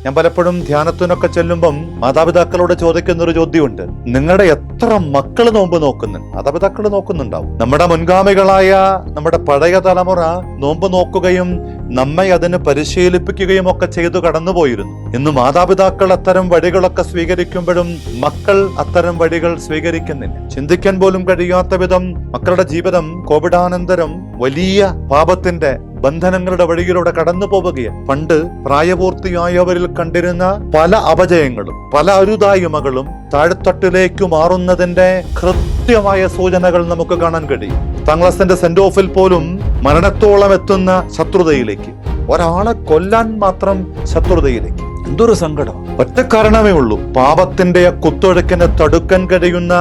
ഞാൻ പലപ്പോഴും ധ്യാനത്തിനൊക്കെ ചെല്ലുമ്പം മാതാപിതാക്കളോട് ചോദിക്കുന്ന ഒരു ചോദ്യമുണ്ട്, നിങ്ങളുടെ എത്ര മക്കൾ നോമ്പ് നോക്കുന്നുണ്ട്? മാതാപിതാക്കൾ നോക്കുന്നുണ്ടാവും. നമ്മുടെ മുൻഗാമികളായ നമ്മുടെ പഴയ തലമുറ നോമ്പ് നോക്കുകയും നമ്മെ അതിന് പരിശീലിപ്പിക്കുകയും ഒക്കെ ചെയ്തു കടന്നുപോയിരുന്നു. ഇന്ന് മാതാപിതാക്കൾ അത്തരം വഴികളൊക്കെ സ്വീകരിക്കുമ്പോഴും മക്കൾ അത്തരം വഴികൾ സ്വീകരിക്കുന്നില്ല. ചിന്തിക്കാൻ പോലും കഴിയാത്ത വിധം മക്കളുടെ ജീവിതം കോവിഡാനന്തരം വലിയ പാപത്തിന്റെ ബന്ധനങ്ങളുടെ വഴിയിലൂടെ കടന്നു പോവുകയാണ്. പണ്ട് പ്രായപൂർത്തിയായവരിൽ കണ്ടിരുന്ന പല അപജയങ്ങളും പല അരുതായ്മകളും താഴെത്തട്ടിലേക്ക് മാറുന്നതിന്റെ കൃത്യമായ സൂചനകൾ നമുക്ക് കാണാൻ കഴിയും. 10ാം ക്ലാസിന്റെ സെന്റ് ഓഫിൽ പോലും മരണത്തോളം എത്തുന്ന ശത്രുതയിലേക്ക്, ഒരാളെ കൊല്ലാൻ മാത്രം ശത്രുതയിലേക്ക്. എന്തൊരു സങ്കടം! ഒറ്റ കാരണമേ ഉള്ളൂ, പാപത്തിന്റെ കുത്തൊഴുക്കിനെ തടുക്കാൻ കഴിയുന്ന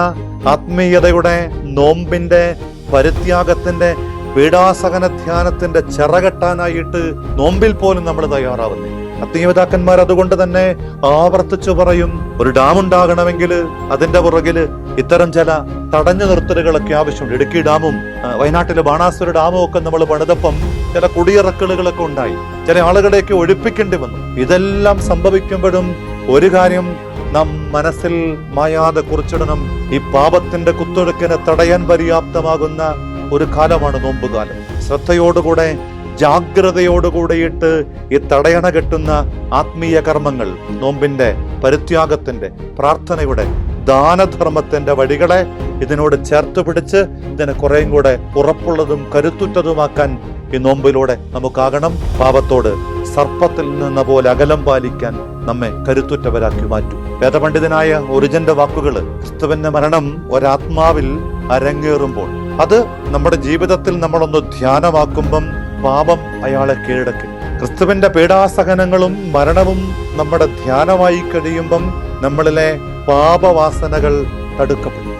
ആത്മീയതയുടെ, നോമ്പിന്റെ, പരിത്യാഗത്തിന്റെ, പീഡാസഹന ധ്യാനത്തിന്റെ ചിറകെട്ടാനായിട്ട് നോമ്പിൽ പോലും നമ്മൾ തയ്യാറാവുന്നില്ല. ആത്മീയപിതാക്കന്മാർ അതുകൊണ്ട് തന്നെ ആവർത്തിച്ചു പറയും, ഒരു ഡാം ഉണ്ടാകണമെങ്കിൽ അതിന്റെ പുറകില് ഇത്തരം ചില തടഞ്ഞു നിർത്തലുകളൊക്കെ ആവശ്യമുണ്ട്. ഇടുക്കി ഡാമും വയനാട്ടിലെ ബാണാസുര ഡാമും ഒക്കെ നമ്മൾ പണിതപ്പം ചില കുടിയിറക്കലുകളൊക്കെ ഉണ്ടായി, ചില ആളുകളെയൊക്കെ ഒഴിപ്പിക്കേണ്ടി വന്നു. ഇതെല്ലാം സംഭവിക്കുമ്പോഴും ഒരു കാര്യം നാം മനസ്സിൽ മായാതെ കുറിച്ചിടണം, ഈ പാപത്തിന്റെ കുത്തൊഴുക്കിനെ തടയാൻ പര്യാപ്തമാകുന്ന ഒരു കാലമാണ് നോമ്പുകാലം. ശ്രദ്ധയോടുകൂടെ ജാഗ്രതയോടുകൂടിയിട്ട് ഈ തടയണ കെട്ടുന്ന ആത്മീയ കർമ്മങ്ങൾ, നോമ്പിന്റെ, പരിത്യാഗത്തിന്റെ, പ്രാർത്ഥനയുടെ, ദാനധർമ്മത്തിന്റെ വഴികളെ ഇതിനോട് ചേർത്ത് പിടിച്ച് ഇതിനെ കുറേയും കൂടെ ഉറപ്പുള്ളതും കരുത്തുറ്റതുമാക്കാൻ ഈ നോമ്പിലൂടെ നമുക്കാകണം. പാപത്തോട് സർപ്പത്തിൽ നിന്ന പോലെ അകലം പാലിക്കാൻ നമ്മെ കരുത്തുറ്റവരാക്കി മാറ്റും. വേദപണ്ഡിതനായ ഒറിജന്റെ വാക്കുകള്, ക്രിസ്തുവിന്റെ മരണം ഒരാത്മാവിൽ അരങ്ങേറുമ്പോൾ അത് നമ്മുടെ ജീവിതത്തിൽ നമ്മളൊന്ന് ധ്യാനമാക്കുമ്പം പാപം അയാളെ കീഴടക്കി. ക്രിസ്തുവിന്റെ പീഡാസഹനങ്ങളും മരണവും നമ്മുടെ ധ്യാനമായി കഴിയുമ്പം നമ്മളിലെ പാപവാസനകൾ തടുക്കപ്പെടും.